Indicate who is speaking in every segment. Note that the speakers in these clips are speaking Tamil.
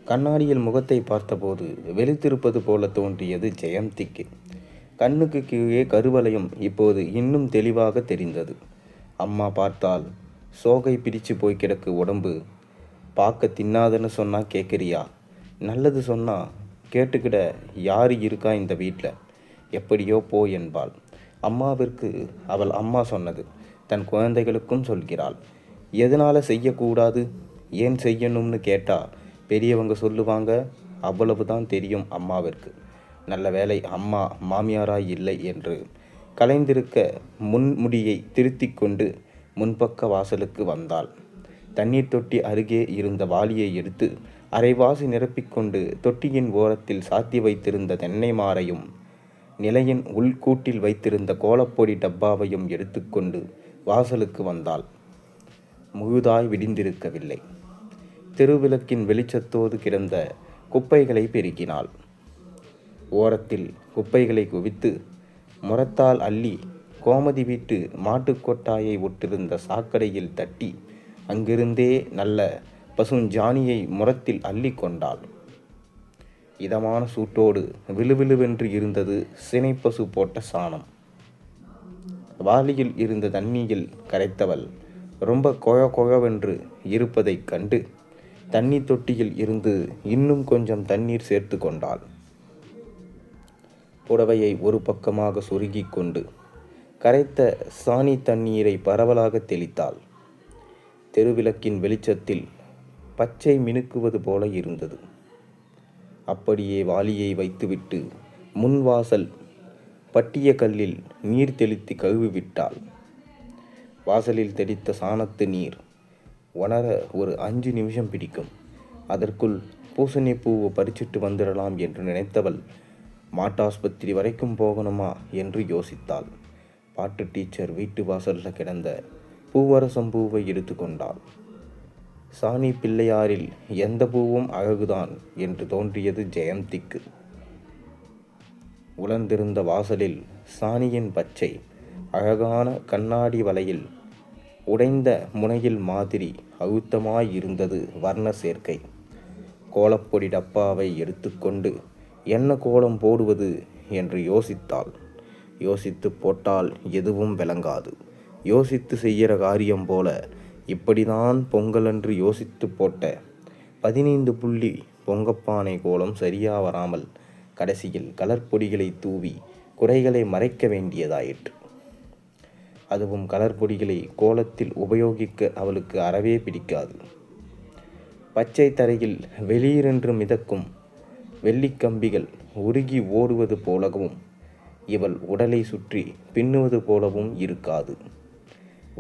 Speaker 1: கண்ணாடியில் முகத்தை பார்த்தபோது வெளுத்திருப்பது போல தோன்றியது ஜெயந்திக்கு. கண்ணுக்கு கீழே கருவளையம் இப்போது இன்னும் தெளிவாக தெரிந்தது. அம்மா பார்த்தால் சோகை பிரித்து போய் கிடக்கு உடம்பு. பார்க்க தின்னாதன்னு சொன்னா கேட்குறியா? நல்லது சொன்னா கேட்டுக்கிட யார் இருக்கா இந்த வீட்டில்? எப்படியோ போ என்பாள். அம்மாவிற்கு அவள் அம்மா சொன்னது தன் குழந்தைகளுக்கும் சொல்கிறாள். எதனால் செய்யக்கூடாது, ஏன் செய்யணும்னு கேட்டால் பெரியவங்க சொல்லுவாங்க, அவ்வளவுதான் தெரியும் அம்மாவிற்கு. நல்ல வேளை அம்மா மாமியாராய் இல்லை என்று கலைந்திருக்க முன்முடியை திருத்தி கொண்டு முன்பக்க வாசலுக்கு வந்தாள். தண்ணீர் தொட்டி அருகே இருந்த வாளியை எடுத்து அரைவாசி நிரப்பிக்கொண்டு தொட்டியின் ஓரத்தில் சாத்தி வைத்திருந்த தென்னை மாரையும் நிலையின் உள்கூட்டில் வைத்திருந்த கோலப்பொடி டப்பாவையும் எடுத்துக்கொண்டு வாசலுக்கு வந்தாள். முழுதாய் விடிந்திருக்கவில்லை. தெருவிளக்கின் வெளிச்சத்தோடு கிடந்த குப்பைகளை பெருக்கினாள். ஓரத்தில் குப்பைகளை குவித்து முரத்தால் அள்ளி கோமதி வீட்டு மாட்டுக்கொட்டாயை ஒட்டிருந்த சாக்கடையில் தட்டி அங்கிருந்தே நல்ல பசுஞ்சாணியை முரத்தில் அள்ளி கொண்டாள். இதமான சூட்டோடு விழுவிழுவென்று இருந்தது சினைப்பசு போட்ட சாணம். வாளியில் இருந்த தண்ணீரில் கரைத்தவள் ரொம்ப கொழவென்று இருப்பதைக் கண்டு தண்ணீர் தொட்டியில் இருந்து இன்னும் கொஞ்சம் தண்ணீர் சேர்த்து கொண்டாள். புடவையை ஒரு பக்கமாக சொருகி கொண்டு கரைத்த சாணி தண்ணீரை பரவலாக தெளித்தாள். தெருவிளக்கின் வெளிச்சத்தில் பச்சை மினுக்குவது போல இருந்தது. அப்படியே வாளியை வைத்துவிட்டு முன்வாசல் பட்டிய கல்லில் நீர் தெளித்து கழுவிவிட்டாள். வாசலில் தெளித்த சாணத்து நீர் உணர ஒரு 5 நிமிஷம் பிடிக்கும். அதற்குள் பூசணி பூவை பறிச்சிட்டு வந்துடலாம் என்று நினைத்தவள் மாட்டாஸ்பத்திரி வரைக்கும் போகணுமா என்று யோசித்தாள். பாட்டு டீச்சர் வீட்டு வாசலில் கிடந்த பூவரசம் பூவை எடுத்து கொண்டாள். சாணி பிள்ளையாரில் எந்த பூவும் அழகுதான் என்று தோன்றியது ஜெயந்திக்கு. உலர்ந்திருந்த வாசலில் சாணியின் பச்சை அழகான கண்ணாடி வலையில் உடைந்த முனையில் மாதிரி அழுத்தமாயிருந்தது வர்ண சேர்க்கை. கோலப்பொடி டப்பாவை எடுத்துக்கொண்டு என்ன கோலம் போடுவது என்று யோசித்தாள். யோசித்து போட்டால் எதுவும் விளங்காது. யோசித்து செய்கிற காரியம் போல இப்படிதான் பொங்கலன்று யோசித்து போட்ட 15 புள்ளி பொங்கப்பானை கோலம் சரியா வராமல் கடைசியில் கலர் பொடிகளை தூவி குறைகளை மறைக்க வேண்டியதாயிற்று. அதுவும் கலர் பொடிகளை கோலத்தில் உபயோகிக்க அவளுக்கு அறவே பிடிக்காது. பச்சை தரையில் வெளியிரென்று மிதக்கும் வெள்ளிக்கம்பிகள் உருகி ஓடுவது போலவும் இவள் உடலை சுற்றி பின்னுவது போலவும் இருக்காது.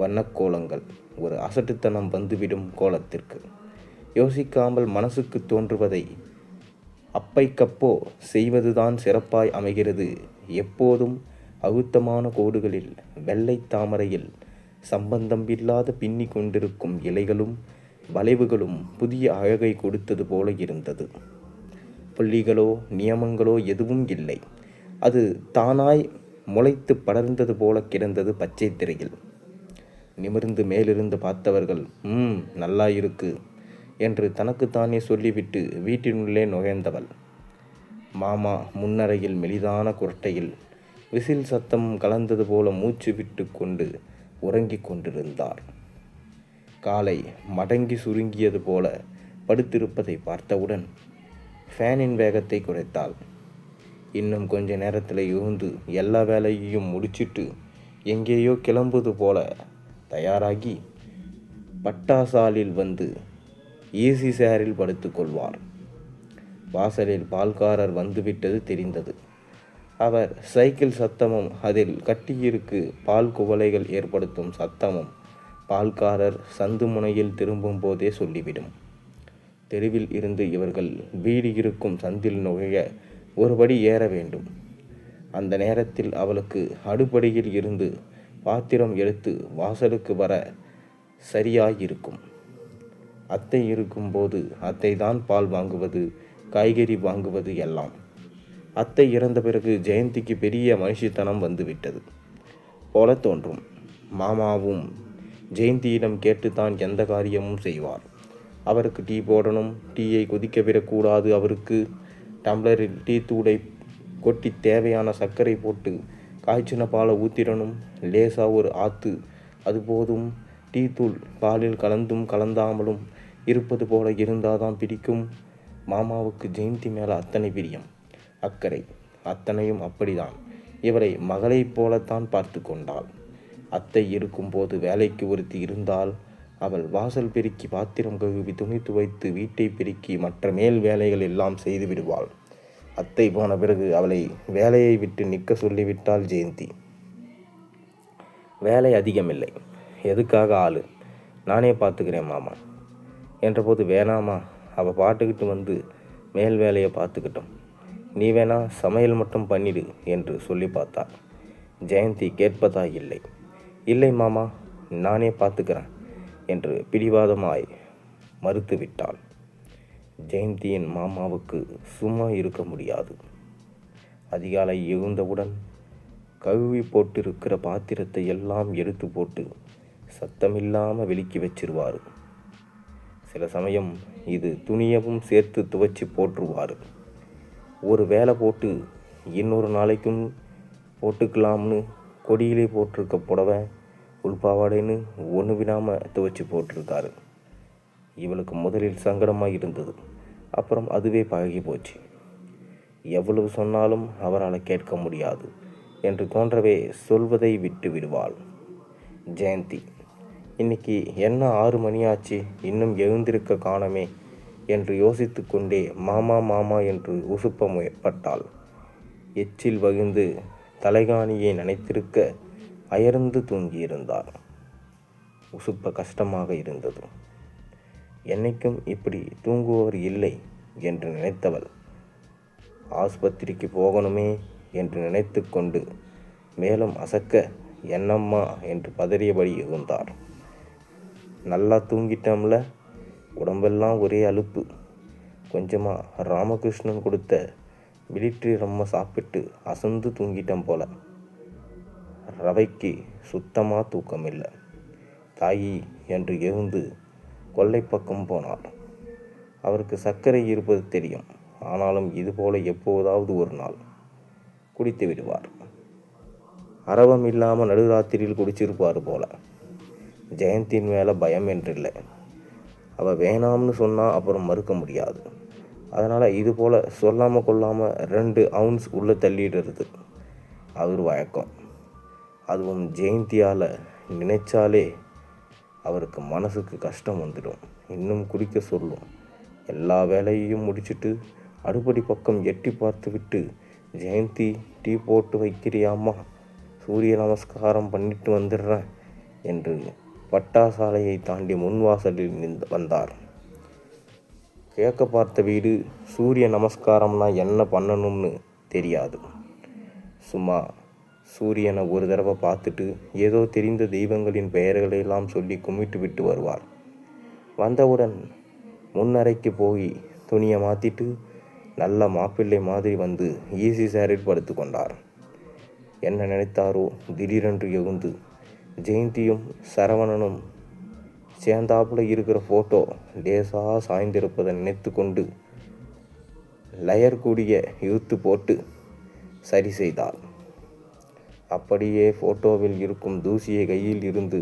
Speaker 1: வண்ணக்கோலங்கள் ஒரு அசட்டுத்தனம் வந்துவிடும் கோலத்திற்கு. யோசிக்காமல் மனசுக்கு தோன்றுவதை அப்பைக்கப்போ செய்வதுதான் சிறப்பாய் அமைகிறது. எப்போதும் அழுத்தமான கோடுகளில் வெள்ளை தாமரையில் சம்பந்தமில்லாத பின்னி கொண்டிருக்கும் இலைகளும் வளைவுகளும் புதிய அழகை கொடுத்தது போல இருந்தது. புள்ளிகளோ நியமங்களோ எதுவும் இல்லை. அது தானாய் முளைத்து படர்ந்தது போல கிடந்தது பச்சை திரையில். நிமிர்ந்து மேலிருந்து பார்த்தவர்கள் நல்லா இருக்கு என்று தனக்குத்தானே சொல்லிவிட்டு வீட்டினுள்ளே நுழைந்தவள். மாமா முன்னறையில் மெலிதான குரட்டையில் விசில் சத்தம் கலந்தது போல மூச்சு விட்டு கொண்டு உறங்கிக் கொண்டிருந்தார். காலை மடங்கி சுருங்கியது போல படுத்திருப்பதை பார்த்தவுடன் ஃபேனின் வேகத்தை குறைத்தாள். இன்னும் கொஞ்ச நேரத்தில் எழுந்து எல்லா வேலையையும் முடிச்சிட்டு எங்கேயோ கிளம்புவது போல தயாராகி பட்டாசாலில் வந்து ஏசி சேரில் படுத்துக்கொள்வார். வாசலில் பால்காரர் வந்துவிட்டது தெரிந்தது. அவர் சைக்கிள் சத்தமும் அதில் கட்டியிருக்கு பால் குவளைகள் ஏற்படுத்தும் சத்தமும் பால்காரர் சந்து முனையில் திரும்பும் போதே சொல்லிவிடும். தெருவில் இருந்து இவர்கள் வீடு இருக்கும் சந்தில் நுழைய ஒருபடி ஏற வேண்டும். அந்த நேரத்தில் அவளுக்கு அடுப்படியில் இருந்து பாத்திரம் எடுத்து வாசலுக்கு வர சரியாயிருக்கும். அத்தை இருக்கும்போது அத்தை தான் பால் வாங்குவது, காய்கறி வாங்குவது எல்லாம். அத்தை இறந்த பிறகு ஜெயந்திக்கு பெரிய மனுஷித்தனம் வந்துவிட்டது போல தோன்றும். மாமாவும் ஜெயந்தியிடம் கேட்டுத்தான் எந்த காரியமும் செய்வார். அவருக்கு டீ போடணும். டீயை கொதிக்க விடக்கூடாது. அவருக்கு டம்ளரில் டீ தூளை கொட்டி தேவையான சர்க்கரை போட்டு காய்ச்சின பாலை ஊற்றிடணும். லேசாக ஒரு ஆற்று, அது போதும். டீ தூள் பாலில் கலந்தும் கலந்தாமலும் இருப்பது போல இருந்தால் தான் பிடிக்கும். மாமாவுக்கு ஜெயந்தி மேலே அத்தனை பிரியம், அக்கறை. அத்தனையும் அப்படிதான். இவரை மகளைப் போலத்தான் பார்த்து கொண்டாள். அத்தை இருக்கும்போது வேலைக்கு ஒருத்தி இருந்தால் அவள் வாசல் பெருக்கி, பாத்திரம் கழுவி, துணி துவைத்து, வீட்டை பெருக்கி, மற்ற மேல் வேலைகள் எல்லாம் செய்து விடுவாள். அத்தை போன பிறகு அவளை வேலையை விட்டு நிற்க சொல்லிவிட்டாள் ஜெயந்தி. வேலை அதிகமில்லை, எதுக்காக ஆளு, நானே பார்த்துக்கிறேன் மாமா என்றபோது, வேணாமா, அவள் பாட்டுக்கிட்டு வந்து மேல் வேலையை பார்த்துக்கிட்டோம், நீ வேணா சமையல் மட்டும் பண்ணிடு என்று சொல்லி பார்த்தாள். ஜெயந்தி கேட்பதா இல்லை. இல்லை மாமா, நானே பார்த்துக்கிறேன் என்று பிடிவாதமாய் மறுத்துவிட்டாள். ஜெயந்தியின் மாமாவுக்கு சும்மா இருக்க முடியாது. அதிகாலை எழுந்தவுடன் கழுவி போட்டிருக்கிற பாத்திரத்தை எல்லாம் எடுத்து போட்டு சத்தமில்லாமல் விலக்கி வச்சிருவார். சில சமயம் இது துணியவும் சேர்த்து துவைச்சி போட்டுருவார். ஒரு வேலை போட்டு இன்னொரு நாளைக்கும் போட்டுக்கலாம்னு கொடியிலே போட்டிருக்க புடவை, உள்பாவாடைன்னு ஒன்று விடாமல் துவைச்சி போட்டிருக்காரு. இவளுக்கு முதலில் சங்கடமாக இருந்தது. அப்புறம் அதுவே பழகி போச்சு. எவ்வளவு சொன்னாலும் அவரால் கேட்க முடியாது என்று தோன்றவே சொல்வதை விட்டு விடுவாள். ஜெயந்தி, இன்னைக்கு என்ன 6 மணி ஆச்சு, இன்னும் எழுந்திருக்க காணமே என்று யோசித்து கொண்டே மாமா மாமா என்று உசுப்ப முயற்பட்டாள். எச்சில் வகிந்து தலைகாணியை நினைத்திருக்க அயர்ந்து தூங்கியிருந்தார். உசுப்ப கஷ்டமாக இருந்தது. என்னைக்கும் இப்படி தூங்குவோர் இல்லை என்று நினைத்தவள் ஆஸ்பத்திரிக்கு போகணுமே என்று நினைத்து கொண்டு மேலும் அசக்க என்னம்மா என்று பதறியபடி இருந்தார். நல்லா தூங்கிட்டோம்ல, உடம்பெல்லாம் ஒரே அலுப்பு. கொஞ்சமாக ராமகிருஷ்ணன் கொடுத்த மிலிட்ரி ரம்ம சாப்பிட்டு அசந்து தூங்கிட்டோம் போல. ரவைக்கு சுத்தமாக தூக்கம் இல்லை. தாயி என்று எழுந்து கொல்லை பக்கம் போனார். அவருக்கு சர்க்கரை இருப்பது தெரியும். ஆனாலும் இதுபோல எப்போதாவது ஒரு நாள் குடித்து விடுவார். அரவம் இல்லாமல் நடுராத்திரியில் குடிச்சிருப்பார் போல. ஜெயந்தின் மேலே பயம் என்றில்லை. அவள் வேணாம்னு சொன்னால் அப்புறம் மறுக்க முடியாது. அதனால் இது போல் சொல்லாமல் கொள்ளாமல் 2 அவுன்ஸ் உள்ளே தள்ளிடுறது அவர் வழக்கம். அதுவும் ஜெயந்தியால் நினைச்சாலே அவருக்கு மனசுக்கு கஷ்டம் வந்துடும். இன்னும் குடிக்க சொல்லும். எல்லா வேலையையும் முடிச்சுட்டு அடுப்படி பக்கம் எட்டி பார்த்து விட்டு, ஜெயந்தி டீ போட்டு வைக்கிறியாம்மா, சூரிய நமஸ்காரம் பண்ணிட்டு வந்துடுறேன் என்று பட்டாசாலையை தாண்டி முன்வாசலில் வந்தார். கிழக்க பார்த்த வீடு. சூரிய நமஸ்காரம்னா என்ன பண்ணணும்னு தெரியாது. சும்மா சூரியனை ஒரு தடவை பார்த்துட்டு ஏதோ தெரிந்த தெய்வங்களின் பெயர்களெல்லாம் சொல்லி கும்பிட்டு விட்டு வருவார். வந்தவுடன் முன்னறைக்கு போய் துணியை மாற்றிட்டு நல்ல மாப்பிள்ளை மாதிரி வந்து ஈசி சேரில் படுத்து கொண்டார். என்ன நினைத்தாரோ திடீரென்று எழுந்து ஜெயந்தியும் சரவணனும் சேர்ந்தாப்புல இருக்கிற ஃபோட்டோ லேசாக சாய்ந்திருப்பதை நினைத்து கொண்டு லயர் கூடிய இழுத்து போட்டு சரி செய்தார். அப்படியே ஃபோட்டோவில் இருக்கும் தூசியை கையில் இருந்து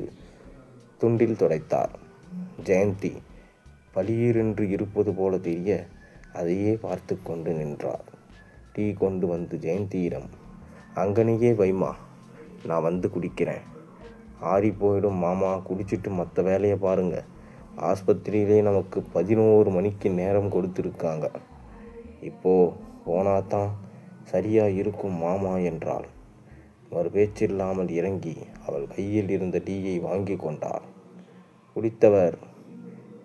Speaker 1: துண்டில் துடைத்தார். ஜெயந்தி பளீரென்று இருப்பது போல தெரிய அதையே பார்த்து கொண்டு நின்றார். டீ கொண்டு வந்து ஜெயந்தியிடம், அங்கனையே வைமா, நான் வந்து குடிக்கிறேன். ஆறி போயிடும் மாமா, குடிச்சிட்டு மற்ற வேலையை பாருங்க. ஆஸ்பத்திரியிலே நமக்கு 11 மணிக்கு நேரம் கொடுத்துருக்காங்க. இப்போது போனாதான் சரியாக இருக்கும் மாமா என்றாள். ஒரு பேச்சில்லாமல் இறங்கி அவள் கையில் இருந்த டீயை வாங்கி கொண்டார். குடித்தவர்,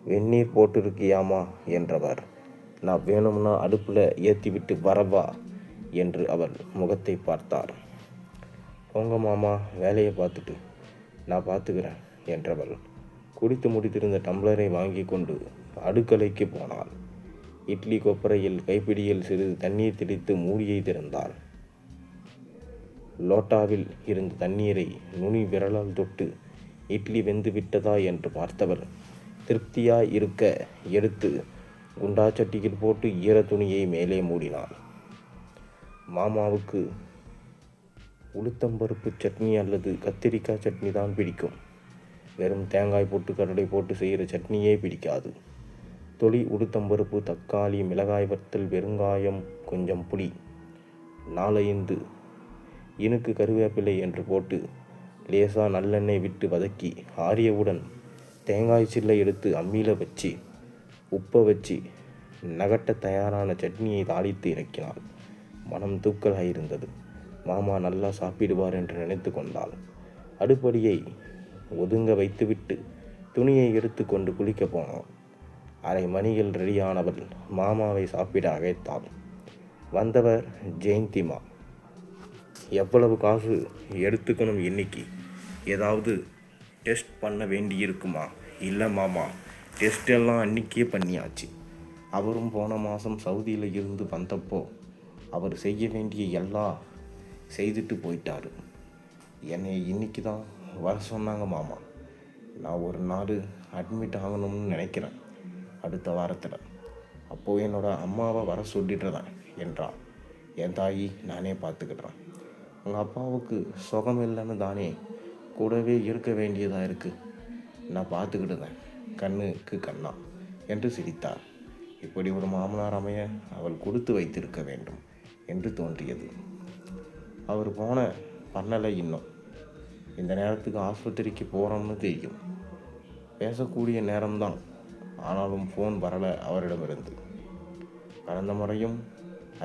Speaker 1: வெந்நீர் போட்டிருக்கியாமா என்றவர், நான் வேணும்னா அடுப்பில் ஏற்றிவிட்டு வரவா என்று அவள் முகத்தை பார்த்தார். போங்க மாமா, வேலையை பார்த்துட்டு நான் பார்த்துக்கிறேன் என்றவள் குடித்து முடித்திருந்த டம்ளரை வாங்கி கொண்டு அடுக்கலைக்கு போனாள். இட்லி கொப்பரையில் கைப்பிடியில் சிறிது தண்ணீர் தெளித்து மூடியை திறந்தாள். லோட்டாவில் இருந்த தண்ணீரை நுனி விரலால் தொட்டு இட்லி வெந்து விட்டதா என்று பார்த்தவர் திருப்தியாய் இருக்க எடுத்து குண்டாச்சட்டியில் போட்டு ஈர துணியை மேலே மூடினாள். மாமாவுக்கு உளுத்தம்பருப்பு சட்னி அல்லது கத்திரிக்காய் சட்னி தான் பிடிக்கும். வெறும் தேங்காய் போட்டு கடலை போட்டு செய்கிற சட்னியே பிடிக்காது. தொளி உளுத்தம்பருப்பு, தக்காளி, மிளகாய் வத்தல், பெருங்காயம், கொஞ்சம் புளி, 4-5 இனுக்கு கருவேப்பிலை என்று போட்டு லேசாக நல்லெண்ணெய் விட்டு வதக்கி ஆரியவுடன் தேங்காய் சில்லை எடுத்து அம்மியில் வச்சு உப்பை வச்சு நகட்ட தயாரான சட்னியை தாளித்து இறக்கினாள். மனம் தூக்கலாயிருந்தது. மாமா நல்லா சாப்பிடுவார் என்று நினைத்து கொண்டாள். அடுப்படியை ஒதுங்க வைத்துவிட்டு துணியை எடுத்து கொண்டு குளிக்க போனாள். 1/2 மணியில் ரெடியானவள் மாமாவை சாப்பிட அழைத்தாள். வந்தவர் ஜெயந்திமா. எவ்வளவு காசு எடுத்துக்கணும் இன்னைக்கு? ஏதாவது டெஸ்ட் பண்ண வேண்டியிருக்குமா? இல்லை மாமா, டெஸ்ட் எல்லாம் அன்றைக்கே பண்ணியாச்சு. அவரும் போன மாதம் சவுதியில் இருந்து வந்தப்போ அவர் செய்ய வேண்டிய எல்லாம் செய்துட்டு போயிட்டார். என்னை இன்னைக்கு தான் வர சொன்னாங்க மாமா. நான் ஒரு நாள் அட்மிட் ஆகணும்னு நினைக்கிறேன் அடுத்த வாரத்தில். அப்போது என்னோடய அம்மாவை வர சொல்லிடுறேன் என்றாள். என் தாயி நானே பார்த்துக்கிடுறேன். உங்கள் அப்பாவுக்கு சுகம் இல்லைன்னு தானே கூடவே இருக்க வேண்டியதாக இருக்குது. நான் பார்த்துக்கிடுதேன் கண்ணுக்கு கண்ணா என்று சிரித்தார். இப்படி ஒரு மாமனார் அமைய அவள் கொடுத்து வைத்திருக்க வேண்டும் என்று தோன்றியது. அவர் பண்ணலை இன்னும். இந்த நேரத்துக்கு ஆஸ்பத்திரிக்கு போகிறோம்னு தெரியும். பேசக்கூடிய நேரம்தான். ஆனாலும் ஃபோன் வரலை அவரிடமிருந்து. கடந்த முறையும்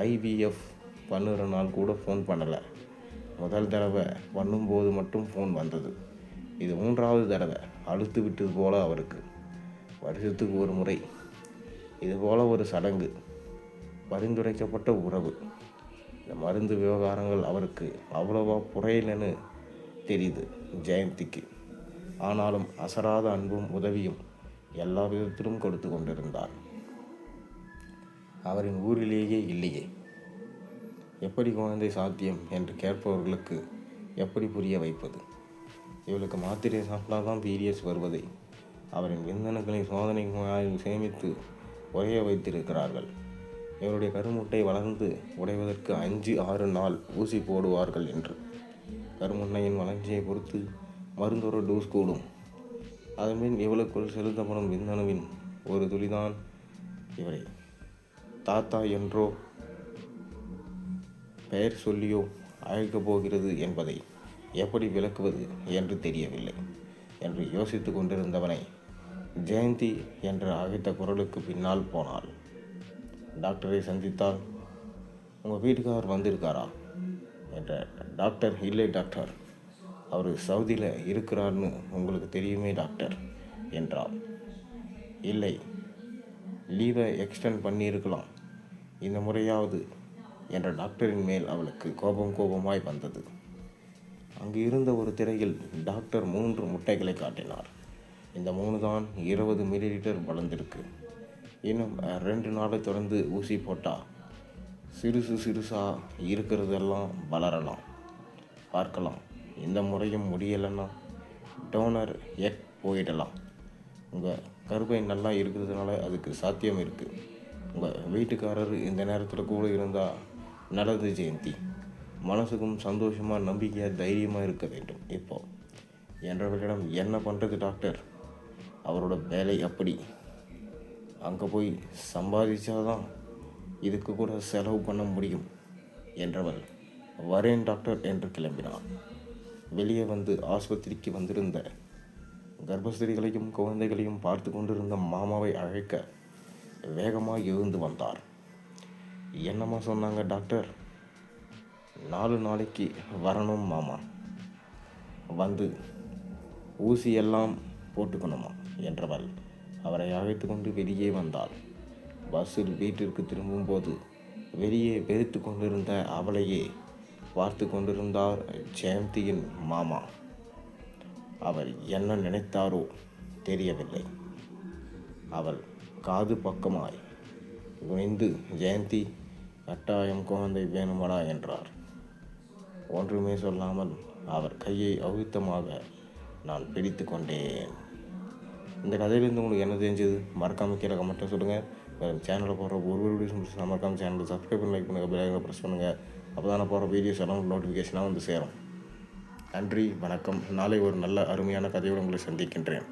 Speaker 1: IVF பண்ணுற நாள் கூட ஃபோன் பண்ணலை. முதல் தடவை பண்ணும்போது மட்டும் ஃபோன் வந்தது. இது 3வது தடவை. அழுத்து விட்டது போல அவருக்கு. வருஷத்துக்கு ஒரு முறை இதுபோல் ஒரு சடங்கு. பரிந்துரைக்கப்பட்ட உறவு. இந்த மருந்து விவகாரங்கள் அவருக்கு அவ்வளவா புரியலன்னு தெரியுது ஜெயந்திக்கு. ஆனாலும் அசராத அன்பும் உதவியும் எல்லா விதத்திலும் கொடுத்து கொண்டிருந்தார். அவரின் ஊரிலேயே இல்லையே. எப்படி குழந்தை சாத்தியம் என்று கேட்பவர்களுக்கு எப்படி புரிய வைப்பது? இவளுக்கு மாத்திரை சாப்பிட்டாதான் பீரியட்ஸ் வருவதை அவரின் விந்தணுக்களை சோதனை சேமித்து உறைய வைத்திருக்கிறார்கள். இவருடைய கருமுட்டை வளர்ந்து உடைவதற்கு 5-6 நாள் ஊசி போடுவார்கள் என்று. கருமுட்டையின் வளர்ச்சியை பொறுத்து மருந்தொரு டோஸ் கூடும். அதன்பின் இவளுக்குள் செலுத்தப்படும் விந்தணுவின் ஒரு துளிதான் இவரை தாத்தா என்றோ பெயர் சொல்லியோ அழைக்கப் போகிறது என்பதை எப்படி விளக்குவது என்று தெரியவில்லை என்று யோசித்து கொண்டிருந்தவனை ஜெயந்தி என்று அழைத்த குரலுக்கு பின்னால் போனாள். டாக்டரை சந்தித்தால், உங்கள் வீட்டுக்காரர் வந்திருக்காரா என்ற. டாக்டர், இல்லை டாக்டர், அவர் சவுதியில் இருக்கிறார்னு உங்களுக்கு தெரியுமே டாக்டர் என்றார். இல்லை, லீவை எக்ஸ்டெண்ட் பண்ணியிருக்கலாம் இந்த முறையாவது என்ற டாக்டரின் மேல் அவளுக்கு கோபமாய் வந்தது. அங்கு இருந்த ஒரு திரையில் டாக்டர் 3 முட்டைகளை காட்டினார். இந்த 3 தான் 20 மில்லிலிட்டர் வளர்ந்திருக்கு. இன்னும் 2 நாளை தொடர்ந்து ஊசி போட்டால் சிறுசாக இருக்கிறதெல்லாம் வளரலாம். பார்க்கலாம். இந்த முறையும் முடியலைன்னா டோனர் எக் போயிடலாம். உங்கள் கருப்பை நல்லா இருக்கிறதுனால அதுக்கு சாத்தியம் இருக்குது. உங்கள் வீட்டுக்காரர் இந்த நேரத்தில் கூட இருந்தால் நல்லது ஜெயந்தி. மனசுக்கும் சந்தோஷமாக, நம்பிக்கையாக, தைரியமாக இருக்க வேண்டும் இப்போ என்றவர்களிடம். என்ன பண்ணுறது டாக்டர், அவரோட வேலை அப்படி. அங்கே போய் சம்பாதிச்சாதான் இதுக்கு கூட செலவு பண்ண முடியும் என்றவள் வரேன் டாக்டர் என்று கிளம்பினார். வெளியே வந்து ஆஸ்பத்திரிக்கு வந்திருந்த கர்ப்பஸ்திரிகளையும் குழந்தைகளையும் பார்த்து கொண்டிருந்த மாமாவை அழைக்க வேகமாக எழுந்து வந்தார். என்னம்மா சொன்னாங்க டாக்டர்? 4 நாளைக்கு வரணும் மாமா, வந்து ஊசியெல்லாம் போட்டுக்கணுமா என்றவள் அவரை அழைத்து கொண்டு வெளியே வந்தாள். பஸ்ஸில் வீட்டிற்கு திரும்பும்போது வெளியே வெறுத்து கொண்டிருந்த அவளையே பார்த்து கொண்டிருந்தார் ஜெயந்தியின் மாமா. அவர் என்ன நினைத்தாரோ தெரியவில்லை. அவள் காது பக்கமாய் குனிந்து, ஜெயந்தி, கட்டாயம் குழந்தை வேணுமடா என்றார். ஒன்றுமே சொல்லாமல் அவர் கையை அழுத்தமாக நான் பிடித்து கொண்டேன். இந்த கதையிலேருந்து உங்களுக்கு என்ன தெரிஞ்சது மறக்காமல் கீழே கமெண்ட்டில் சொல்லுங்கள். சேனலில் போடுற ஒரு வீடியோஸ் மறக்காமல் சேனலை சப்ஸ்கிரைப் பண்ணி லைக் பண்ணுங்கள், பெல் ஐக்கானை ப்ரெஸ் பண்ணுங்கள். அப்போ தான் போகிற வீடியோஸ் எல்லாம் நோட்டிஃபிகேஷனாக வந்து சேரும். நன்றி, வணக்கம். நாளை ஒரு நல்ல அருமையான கதையோடு உங்களை சந்திக்கின்றேன்.